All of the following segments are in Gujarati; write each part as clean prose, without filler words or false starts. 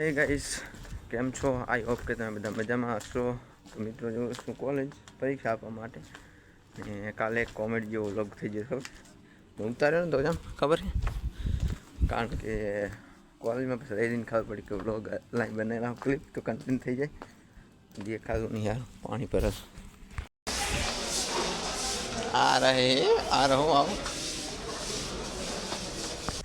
હે ગાઈસ, કેમ છો? આઈ હોપ કે તમે બધા મજામાં હશો. તો મિત્રો જો છું કોલેજ પરીક્ષા આપવા માટે, ને કાલે એક કોમેડી જેવો વ્લોગ થઈ ગયો ખબર. હું ઉતાર્યો ને તો જેમ ખબર છે, કારણ કે કોલેજમાં પછી રહીને ખબર પડી કે વ્લોગ લાઈન બનાવેલા ક્લિપ તો કન્ટિન્યુ થઈ જાય. જે ખાધું નહીં યાર, પાણી પર આ રહો આવો.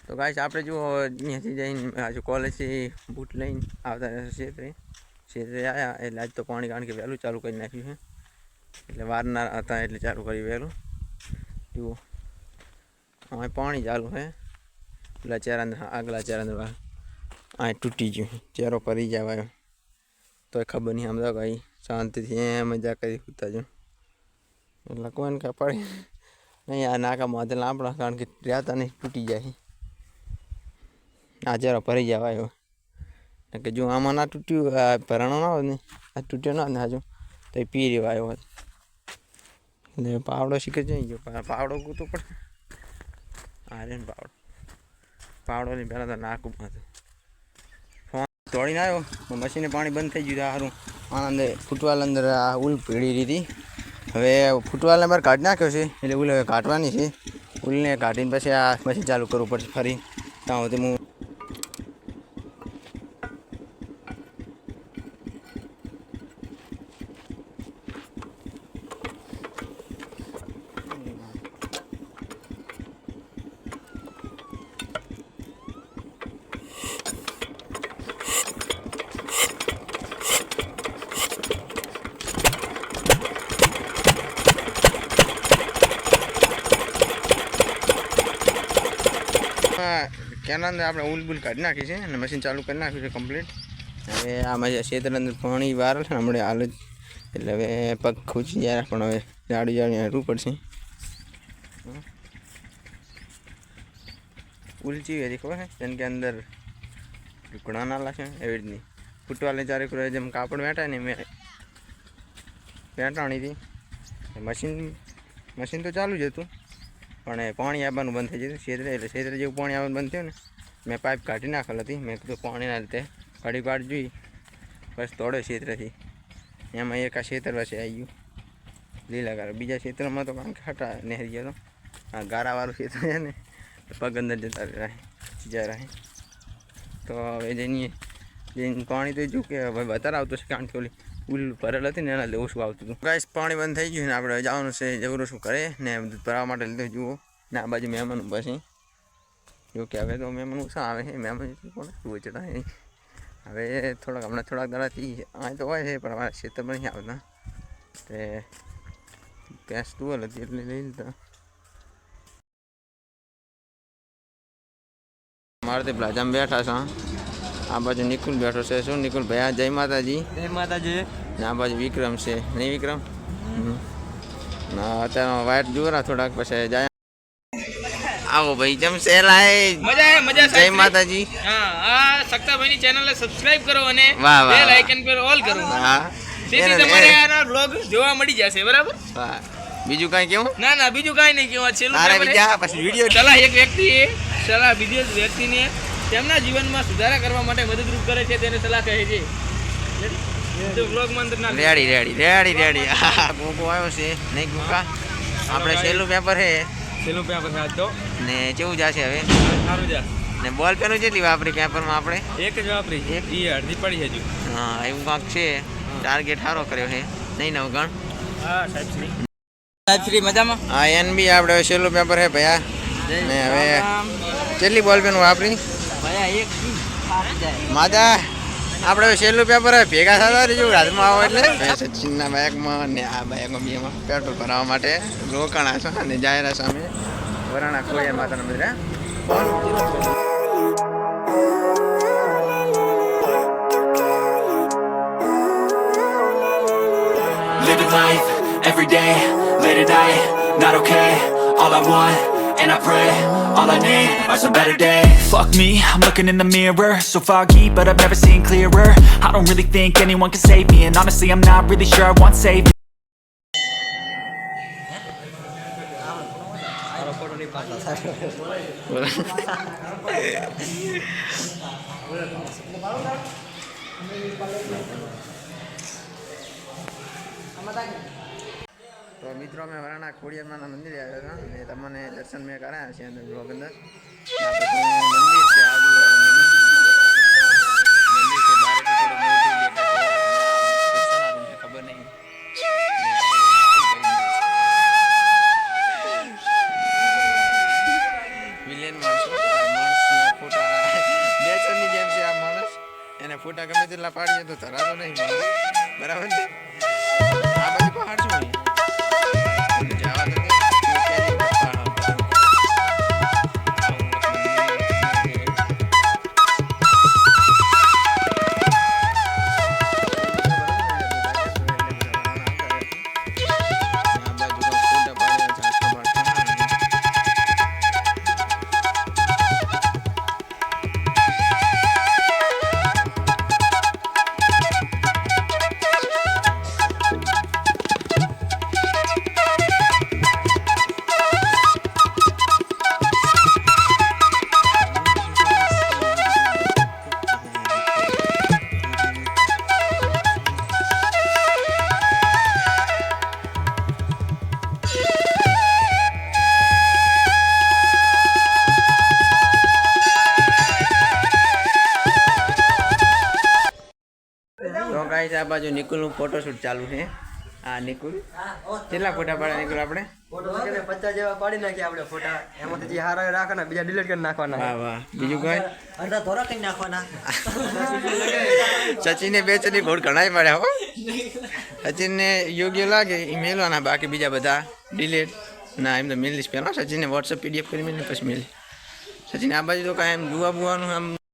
તો ગાઈસ આપણે જો અહીંયાથી જઈને હજુ કોલેજથી બૂટ લઈને આવતા ક્ષેત્રે આવ્યા એટલે આજ તો પાણી કારણ કે વહેલું ચાલુ કરી નાખ્યું છે, એટલે વારના હતા એટલે ચાલુ કરી વહેલું. જુઓ હવે પાણી ચાલુ છે. પેલા ચહેરા અંદર આગલા ચહેરા અંદર આ તૂટી ગયું, ચહેરો ફરી જવાયો તો ખબર નહીં. સમજો ભાઈ શાંતિથી મજા કરી ઉતા જો એટલે કોઈને કાંઈ પડી નહીં. આ નાકા મોઢે લાંબડા કારણ કે રહેતા નહીં, તૂટી જાય. આ ચહેરો ફરી જવાયો કે જો આમાં ના તૂટ્યું, ભરાણો ના હોય ને, આ તૂટ્યો ના ને હજુ તો એ પી રેવાયો હોત. એટલે પાવડો શીખે જઈ ગયો, પાવડો ગૂતો પડે. હા રે ને પાવડોની પહેલાં તો નાકું હતું. ફોન દોડીને આવ્યો, મશીને પાણી બંધ થઈ ગયું. સારું આનંદ ફૂટવાલ અંદર આ ઉલ ભેળી લીધી. હવે ફૂટવાલને બહાર કાઢી નાખ્યો છે, એટલે ઉલ હવે કાઢવાની છે. ઉલને કાઢીને પછી આ મશીન ચાલુ કરવું પડશે ફરી. ત્યાં સુધી હું કેના અંદર આપણે ઉલ બુલ કાઢી નાખી છે અને મશીન ચાલુ કરી નાખ્યું છે કમ્પ્લીટ. હવે આમાં ક્ષેત્ર અંદર પાણી વાર છે ને હમણાં હાલ જ, એટલે હવે પગ ખૂંચી જાય, પણ હવે જાડી હરવું પડશે. ઉલચી હતી ખબર છે, જેમ કે અંદર ઘણા નાલા છે એવી રીતની. ફૂટવાલે ચારે કરો જેમ કાપડ વેટાય ને મેં વેટાણી હતી. મશીન તો ચાલુ જ હતું, પણ પાણી આવવાનું બંધ થઈ જતું ક્ષેત્રે. એટલે ક્ષેત્રે જેવું પાણી આવવાનું બંધ થયું ને, મેં પાઇપ કાઢી નાખેલ હતી. મેં કીધું પાણીના લીધે ઘડી વાર જોઈ બસ દોડે ક્ષેત્રેથી. એમાં એક આ ક્ષેત્ર પાસે આવી ગયું લીલા ગારા. બીજા ક્ષેત્રમાં તો કારણ કે હટા નહેરી ગયો હતો. આ ગારાવાળું ક્ષેત્ર છે ને, પગ અંદર જતા રહે જાય રહે. તો હવે જઈને પાણી તો જો કે હવે વધારે આવતું છે, કારણ કે ઓલી ઉલ ભરેલ હતી ને એના લીધે ઓછું આવતું હતું. ગાઈસ પાણી બંધ થઈ ગયું ને આપણે જવાનું છે જબરું શું કરે ને બધું ભરવા માટે લીધું. જુઓ ને આ બાજુ મહેમાન પછી જો કે હવે તો મહેમાન ઓછા આવે છે. મહેમાન કોને શું ચડા હવે હમણાં થોડાક દાડાથી અહીં તો હોય છે, પણ અમારા ક્ષેત્રમાં નહીં આવતા. તે ભેંસ તુવલ હતી એટલે લઈ લીધા. મારે તે પ્લાઝામાં બેઠા છે. આ બાજુ નિકુલ બેઠો છે. શું નિકુલ ભાઈ? જય માતાજી. જય માતાજી. ને આ બાજુ વિક્રમ છે. નહીં વિક્રમ? અત્યારે વાઇટ જોરા થોડાક પછી જાય. આવો ભાઈ જમશે લાય. મજા જય માતાજી. હા આ સક્તાભાઈની ચેનલને સબસ્ક્રાઇબ કરો અને વાહ વાહ બેલ આઇકન પર ઓલ કરો. હા તેથી તમારે આના વ્લોગ જોવા મળી જશે. બરાબર? વાહ. બીજું કાંઈ કેવું? ના બીજું કાંઈ નહીં કેવું. છેલ્લું અરે બીજા પછી વિડિયો સલાહ એક વ્યક્તિને તેમના જીવનમાં સુધારા કરવા માટે મદદરૂપ કરે છે, તેને સલાહ કહે છે. તો વ્લોગમાં અંદર ના રેડી. ગોગો આવ્યો છે નહીં ગોકા? આપણે છેલ્લું પેપર છે તો ને કેવું જશે હવે? સારું જા. ને બોલ પેનું જેટલી વાપરી પેપરમાં આપણે? એક જ વાપરી, એક ઈ અડધી પડી હજુ. હા એવું કાંક છે. ટાર્ગેટ સારો કર્યો છે નહીં નવગણ? હા સાહેબ શ્રી મજામાં. હા એનબી આપણે છેલ્લું પેપર છે ભૈયા. ને હવે કેટલી બોલ પેન વાપરી માતા? આપણે હવે છેલ્લું પેપર હવે ભેગા થતા રહીશું હાથમાં આવો એટલે. સચિનના બાઇકમાં ને આ બાઇકમાં બેમાં પેટ્રોલ ભરાવવા માટે રોકાણા છો અને જાહેરા સામે વરાણા ખોયા માતાના મંદિરે. Living life, every day, late at night, not okay. All I want, and I pray, all I need are some better days. Fuck me, I'm looking in the mirror, so foggy, but I've never seen clearer. I don't really think anyone can save me, and honestly I'm not really sure I want saving. તો મિત્રો અમે વરાણા ખોડિયારમાંના મંદિરે આવ્યા હતા અને તમને દર્શન મેં કરાયા છે અંદર બ્લોગ અંદર આ બધું મંદિર છે આજુબાજુ મંદિર છે બહારથી થોડું મોટું દેખાય છે ખબર નહીં વિલેન માણસના ફોટા બેચરની જેમ છે આ માણસ એને ફોટા ગમે તેટલા પાડીએ તો ધરાતો નહીં માણસ બરાબર છે આ બધું પહાડ શું હોય જવા તો તો ગાઈસ આ બાજુ નિકુલનું ફોટોશૂટ ચાલુ છે આ નિકુલ કેટલા ફોટા પાડ્યા નિકુલ આપણે ફોટો છે ને 50 જેવા પાડી નાખ્યા આપણે ફોટા એમાંથી જે હારા રાખવાના બીજા ડિલીટ કરી નાખવાના વાહ વાહ બીજું કોઈ અડધા ધોરા કરી નાખવાના સચિને બેચની ઘોડ ઘણાય પાડ્યા હો સચિનને યોગ્ય લાગે એ મેલવાના બાકી બીજા બધા ડિલીટ ના એમ તો મેલીશ પહેલાં સચિને વોટ્સઅપ પીડીએફ કરી મેલી પછી મેલી સચિન આ બાજુ તો કાંઈ એમ જોવા બોવાનું આમ